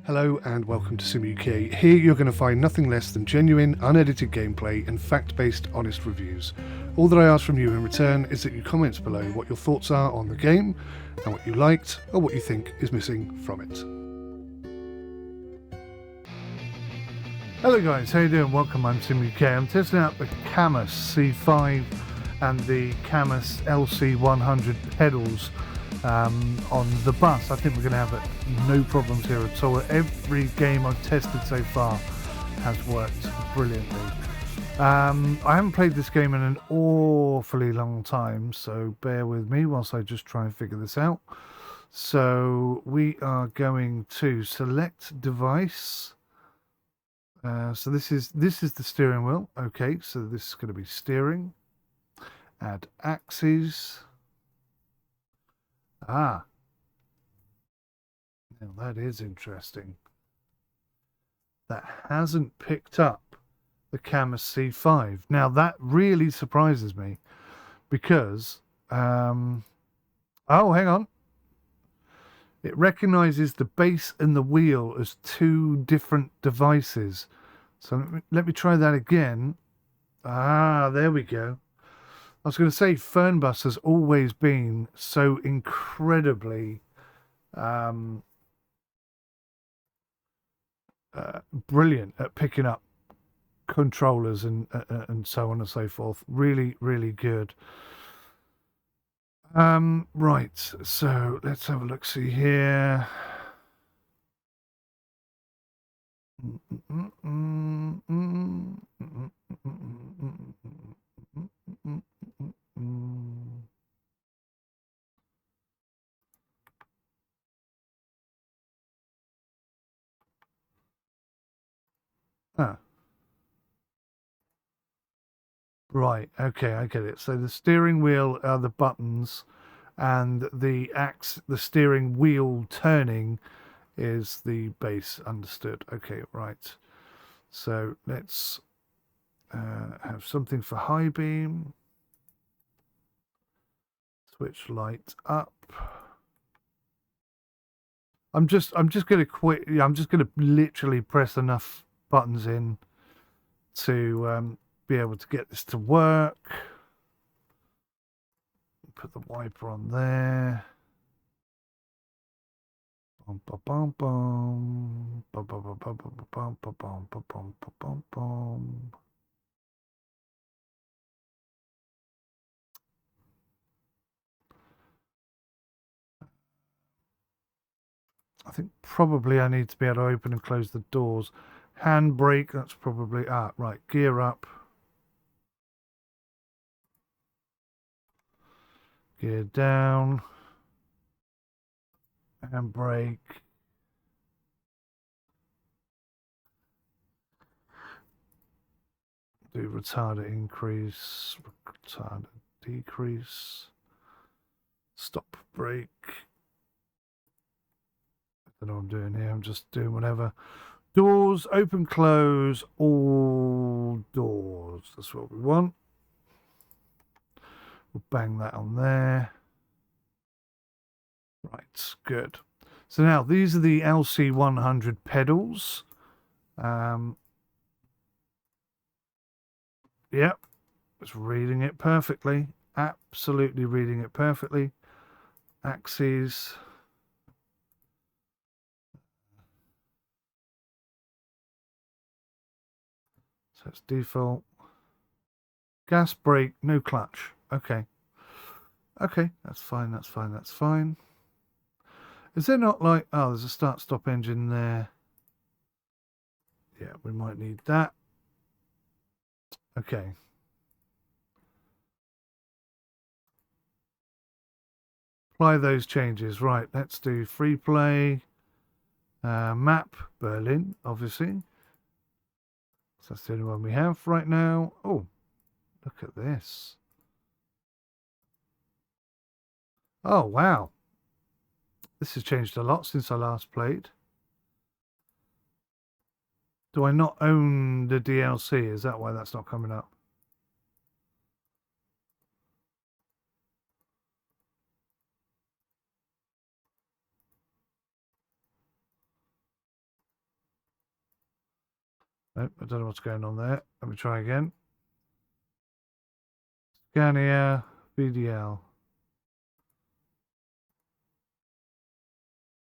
Hello and welcome to 𝘎𝘢 𝘐𝑆. Here you're going to find nothing less than genuine, unedited gameplay and fact-based, honest reviews. All that I ask from you in return is that you comment below what your thoughts are on the game and what you liked or what you think is missing from it. Hello guys, how you doing? Welcome, I'm 𝘎𝘢 𝘐𝑆. I'm testing out the Cammus C5 and the Cammus 𝘧𝘢𝘐 pedals on the bus. I think we're going to have no problems here at all. Every game I've tested so far has worked brilliantly. I haven't played this game in an awfully long time, so bear with me whilst I just try and figure this out. So we are going to select device. So this is the steering wheel. Okay, so this is going to be steering. Add axes. Ah, now that is interesting. That hasn't picked up the Cammus C5. Now that really surprises me because, oh, hang on. It recognizes the base and the wheel as two different devices. So let me try that again. Ah, there we go. I was going to say Fernbus has always been so incredibly brilliant at picking up controllers and so on and so forth. Really, really good. Right, so let's have a look. See here. Right, okay, I get it. So the steering wheel are the buttons and the steering wheel turning is the base. Understood. Okay, right. So let's have something for high beam. Switch light up. I'm just going to quit. Yeah, I'm just going to literally press enough buttons in to be able to get this to work. Put the wiper on there. Bum, bum, bum, bum. Bum, bum, bum, bum, bum, bum, bum, bum, bum, bum, bum, bum. I think probably I need to be able to open and close the doors. Handbrake, that's probably, right, gear up. Gear down. Handbrake. Do retarder increase, retarder decrease. Stop brake. I don't know what I'm doing here, I'm just doing whatever. Doors, open, close, all doors. That's what we want. We'll bang that on there. Right, good. So now these are the 𝘧𝘢 pedals. Yep, it's reading it perfectly. Absolutely reading it perfectly. Axes. So it's default. Gas, brake, no clutch. Okay. Okay, that's fine, that's fine, that's fine. Is there not like... Oh, there's a start-stop engine there. Yeah, we might need that. Okay. Apply those changes. Right, let's do free play. Map, Berlin, obviously. So that's the only one we have right now. Oh, look at this. Oh, wow. This has changed a lot since I last played. Do I not own the DLC? Is that why that's not coming up? Nope, I don't know what's going on there. Let me try again. 𝑘𝑚𝑢𝑠 VDL.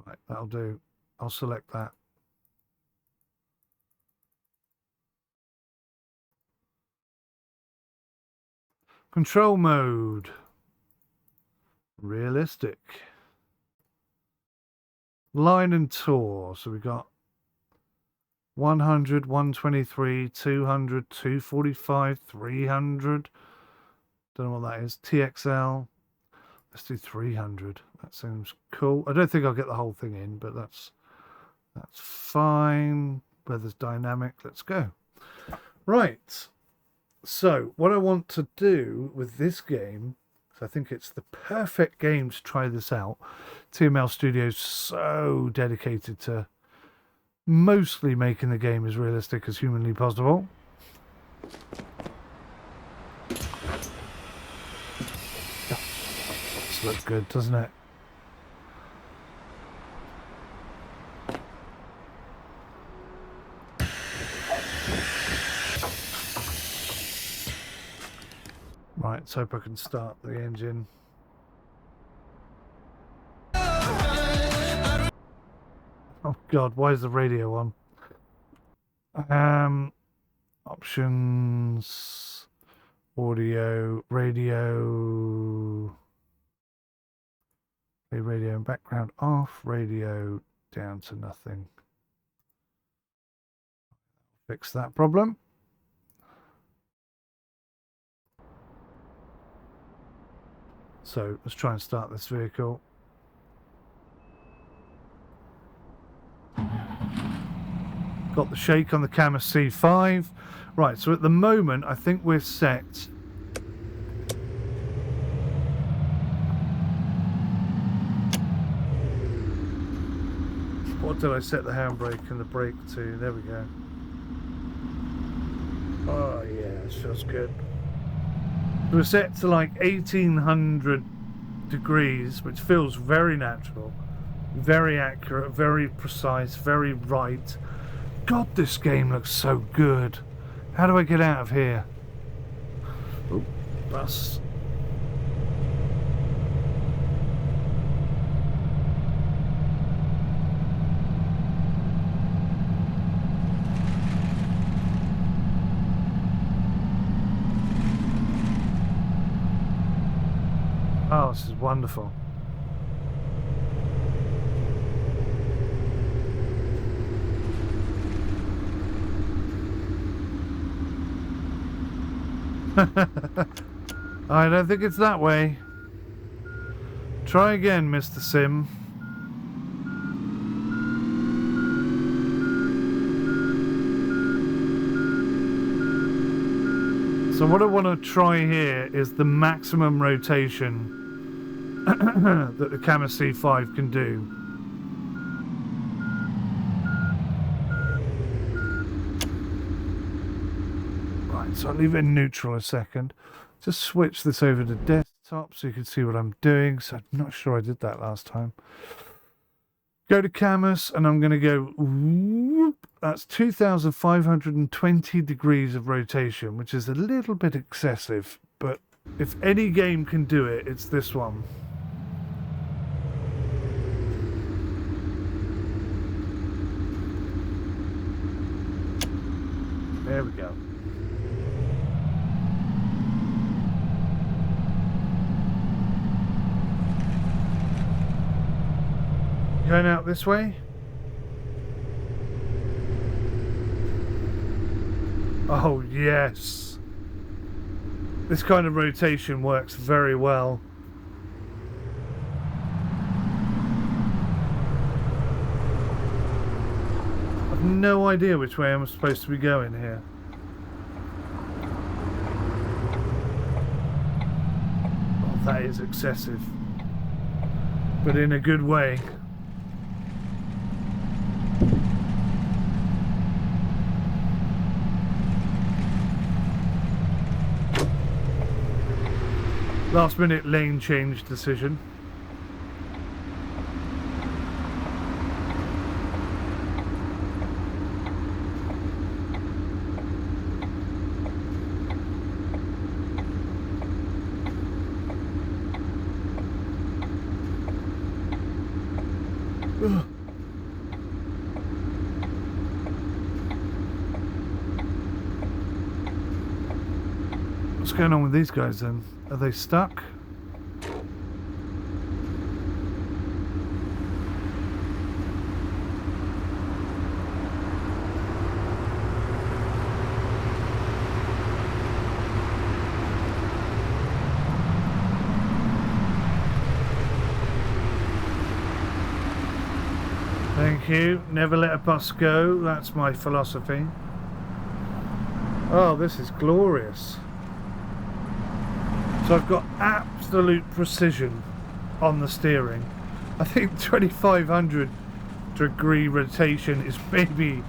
Right, that'll do. I'll select that. Control mode. Realistic. Line and tour. So we got 100, 123, 200, 245, 300. Don't know what that is. TXL. Let's do 300. That seems cool. I don't think I'll get the whole thing in, but that's fine. Weather's dynamic. Let's go. Right. So what I want to do with this game, I think it's the perfect game to try this out. TML Studios so dedicated to mostly making the game as realistic as humanly possible. This looks good, doesn't it? Right, let's hope I can start the engine. Oh God, why is the radio on? Options, audio, radio, radio and background off, radio down to nothing. Fix that problem. So let's try and start this vehicle. Got the shake on the Cammus C5. Right, so at the moment I think we're set. What did I set the handbrake and the brake to? There we go. Oh yeah, it feels good. We're set to like 1800 degrees, which feels very natural, very accurate, very precise, very right. God, this game looks so good. How do I get out of here? Oh, bus. Oh, this is wonderful. I don't think it's that way. Try again, Mr. Sim. So what I want to try here is the maximum rotation that the Cammus C5 can do. Right, so I'll leave it in neutral a second. Just switch this over to desktop so you can see what I'm doing. So I'm not sure I did that last time. Go to Cammus and I'm going to go, whoop, that's 2,520 degrees of rotation, which is a little bit excessive, but if any game can do it, it's this one. There we go. Going out this way. Oh yes. This kind of rotation works very well. I've no idea which way I'm supposed to be going here. Oh, that is excessive, but in a good way. Last minute lane change decision. What's going on with these guys then? Are they stuck? Thank you. Never let a bus go. That's my philosophy. Oh, this is glorious. So I've got absolute precision on the steering. I think 2500 degree rotation is maybe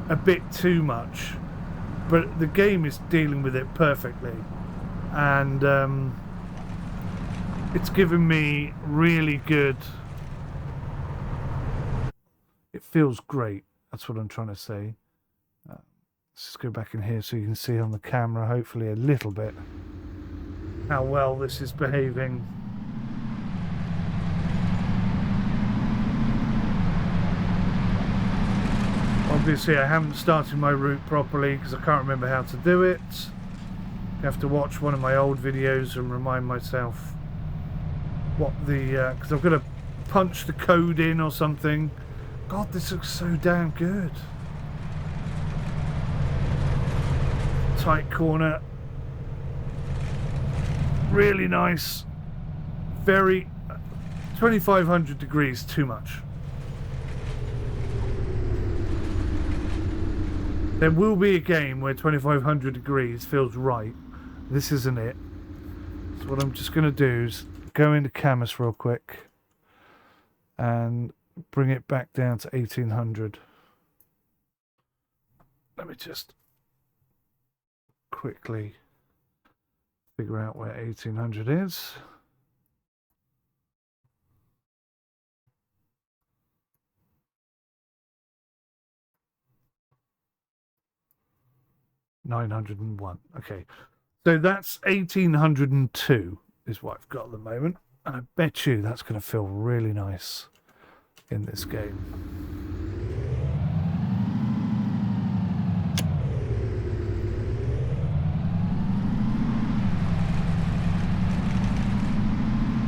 a bit too much, but the game is dealing with it perfectly, and it's given me really good. It feels great. That's what I'm trying to say. Let's just go back in here so you can see on the camera, hopefully a little bit, how well this is behaving. Obviously I haven't started my route properly because I can't remember how to do it. I have to watch one of my old videos and remind myself what the because I've got to punch the code in or something. God, this looks so damn good. Tight corner, really nice. Very 2500 degrees too much. There will be a game where 2500 degrees feels right. This isn't it. So what I'm just going to do is go into Cammus real quick and bring it back down to 1800. Let me just quickly figure out where 1800 is. $901. Okay, so that's 1802 is what I've got at the moment, and I bet you that's going to feel really nice in this game.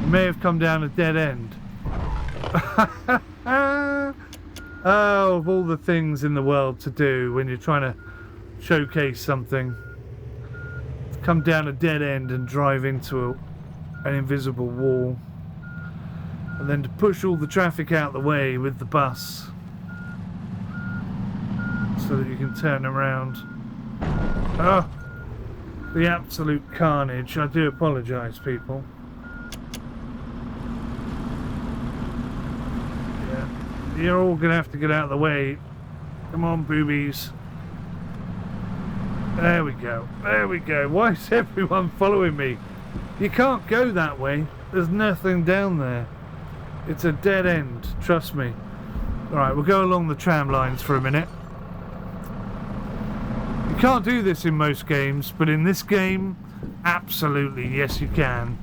I may have come down a dead end. Oh, of all the things in the world to do when you're trying to showcase something, come down a dead end and drive into an invisible wall, and then to push all the traffic out the way with the bus so that you can turn around. Oh, the absolute carnage. I do apologise, people. Yeah, you're all gonna have to get out of the way. Come on, boobies. There we go. There we go. Why is everyone following me? You can't go that way. There's nothing down there. It's a dead end. Trust me. Alright, we'll go along the tram lines for a minute. You can't do this in most games, but in this game, absolutely, yes you can.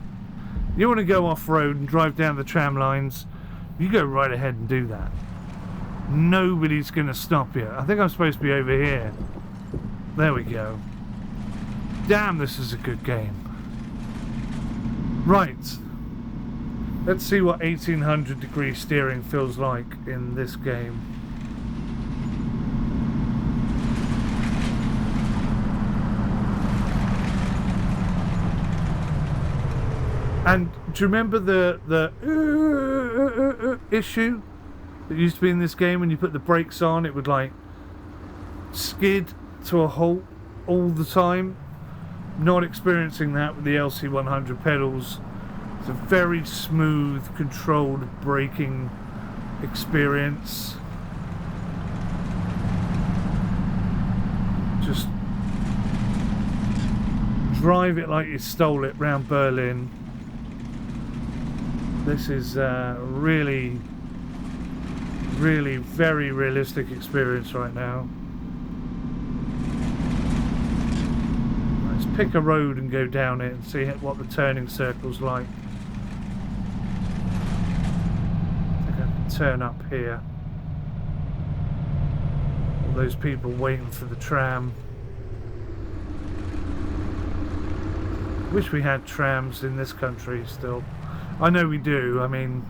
You want to go off-road and drive down the tram lines, you go right ahead and do that. Nobody's going to stop you. I think I'm supposed to be over here. There we go. Damn, this is a good game. Right. Let's see what 1800 degree steering feels like in this game. And do you remember the issue that used to be in this game? When you put the brakes on, it would like skid to a halt all the time. Not experiencing that with the LC100 pedals. It's a very smooth, controlled braking experience. Just drive it like you stole it round Berlin. This is really very realistic experience right now. Let's pick a road and go down it and see what the turning circle's like. I think I can turn up here. All those people waiting for the tram. Wish we had trams in this country still. I know we do, I mean,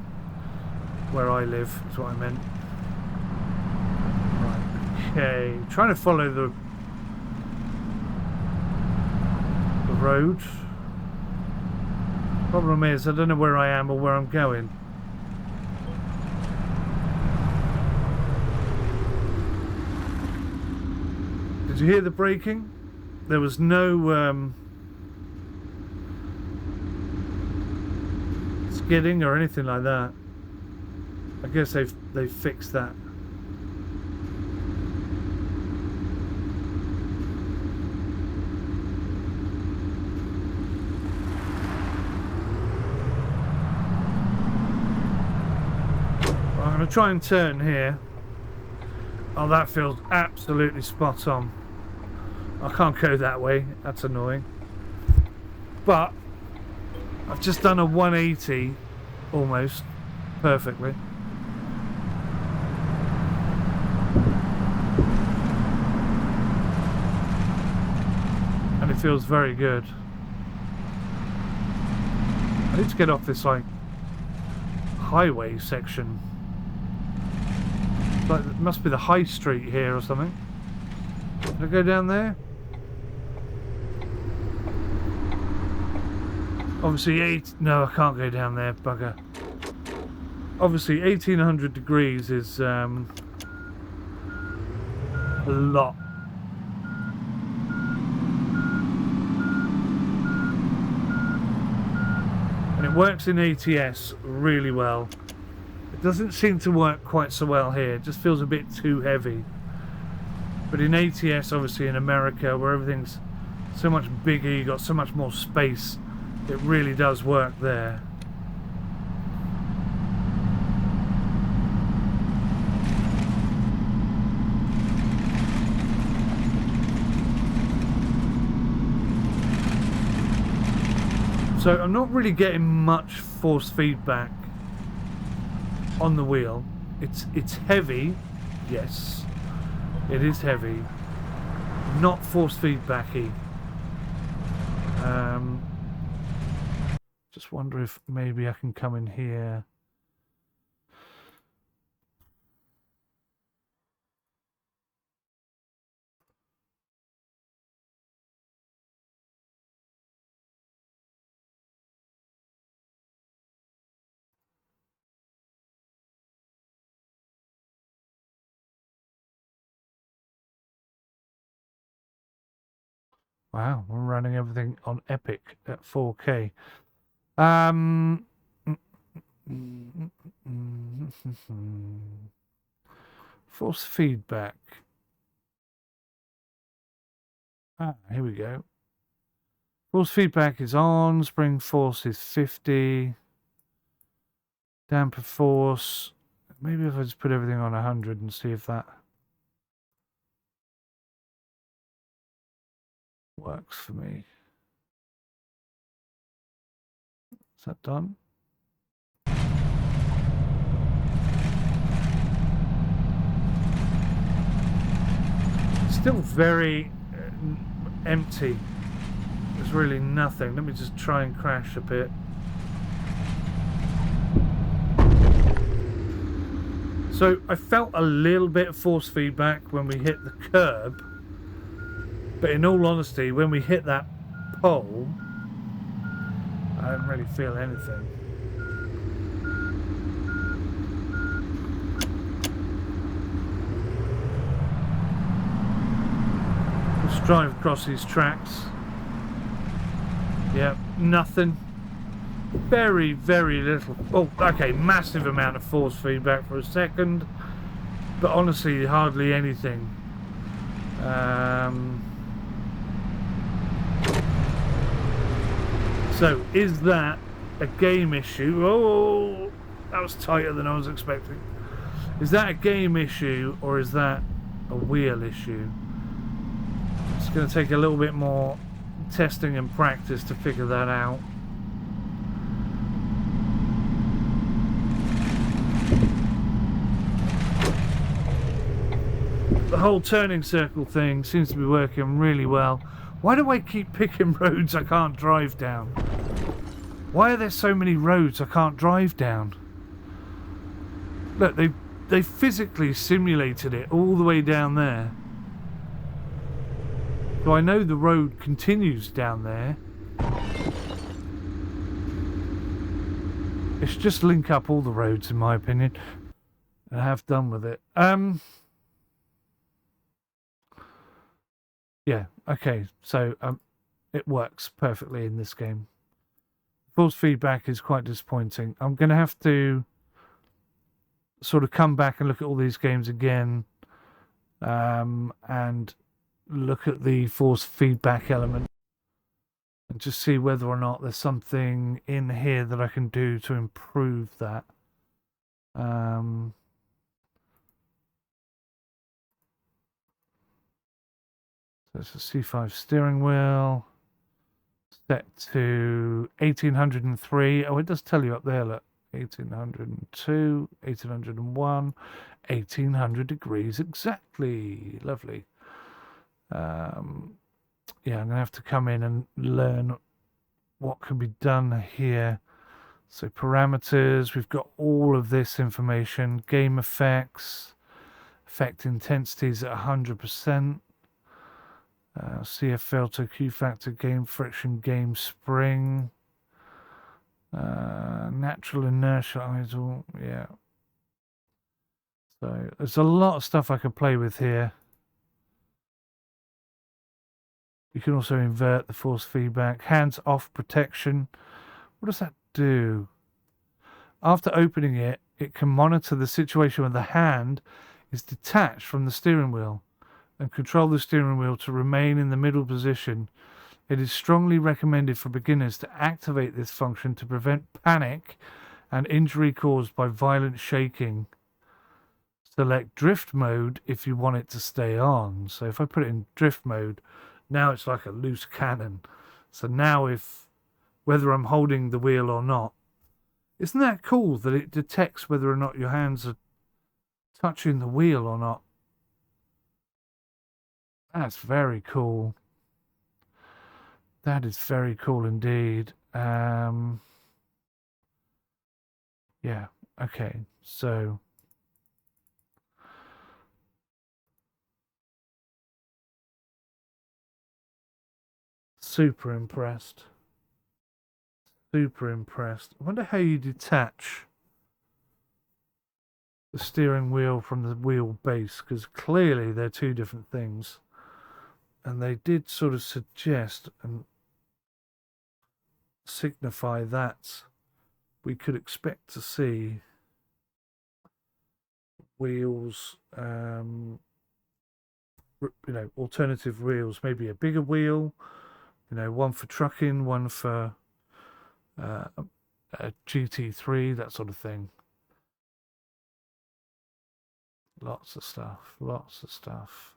where I live is what I meant. Right, okay, trying to follow the road. Problem is, I don't know where I am or where I'm going. Did you hear the braking? There was no skidding or anything like that. I guess they've fixed that. I'm going to try and turn here. Oh, that feels absolutely spot on. I can't go that way, that's annoying. But I've just done a 180 almost perfectly. And it feels very good. I need to get off this like highway section. Like, it must be the high street here or something. Can I go down there? Obviously, no, I can't go down there, bugger. Obviously, 1800 degrees is a lot. And it works in ATS really well. It doesn't seem to work quite so well here. It just feels a bit too heavy. But in ATS, obviously in America, where everything's so much bigger, you've got so much more space, it really does work there. So I'm not really getting much force feedback on the wheel. It's heavy, yes, it is heavy, not force feedbacky. Just wonder if maybe I can come in here. Wow, we're running everything on Epic at 4K. Force feedback. Here we go. Force feedback is on. Spring force is 50. Damper force. Maybe if I just put everything on 100 and see if that works for me. Is that done? Still very empty. There's really nothing. Let me just try and crash a bit. So I felt a little bit of force feedback when we hit the curb, but in all honesty, when we hit that pole, I didn't really feel anything. Let's drive across these tracks. Yeah, nothing. Very, very little. Oh, okay, massive amount of force feedback for a second, but honestly, hardly anything. So, is that a game issue? Oh, that was tighter than I was expecting. Is that a game issue, or is that a wheel issue? It's going to take a little bit more testing and practice to figure that out. The whole turning circle thing seems to be working really well. Why do I keep picking roads I can't drive down? Why are there so many roads I can't drive down? Look, they physically simulated it all the way down there. So I know the road continues down there. It's just link up all the roads, in my opinion. And I have done with it. Yeah, okay. So it works perfectly in this game. Force feedback is quite disappointing. I'm going to have to sort of come back and look at all these games again. And look at the force feedback element. And just see whether or not there's something in here that I can do to improve that. So it's a C5 steering wheel. Set to 1803. Oh, it does tell you up there, look. 1802, 1801, 1800 degrees exactly. Lovely. Yeah, I'm going to have to come in and learn what can be done here. So parameters, we've got all of this information. Game effects, effect intensities at 100%. CF filter, Q factor, game friction, game spring. Natural inertia idle, yeah. So there's a lot of stuff I could play with here. You can also invert the force feedback. Hands off protection. What does that do? After opening it, it can monitor the situation when the hand is detached from the steering wheel and control the steering wheel to remain in the middle position. It is strongly recommended for beginners to activate this function to prevent panic and injury caused by violent shaking. Select drift mode if you want it to stay on. So if I put it in drift mode, now it's like a loose cannon. So now whether I'm holding the wheel or not, isn't that cool that it detects whether or not your hands are touching the wheel or not? That's very cool. That is very cool indeed. Yeah, okay, so super impressed. Super impressed. I wonder how you detach the steering wheel from the wheel base, because clearly they're two different things. And they did sort of suggest and signify that we could expect to see wheels, alternative wheels, maybe a bigger wheel, one for trucking, one for a GT3, that sort of thing. Lots of stuff, lots of stuff.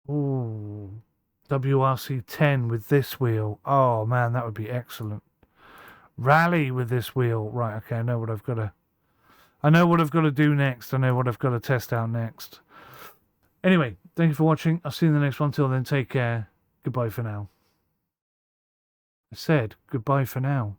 Ooh, WRC10 with this wheel. Oh man, that would be excellent. Rally with this wheel. Right, okay, I know what I've got to do next. I know what I've got to test out next. Anyway, thank you for watching. I'll see you in the next one. Till then, take care. Goodbye for now. I said goodbye for now.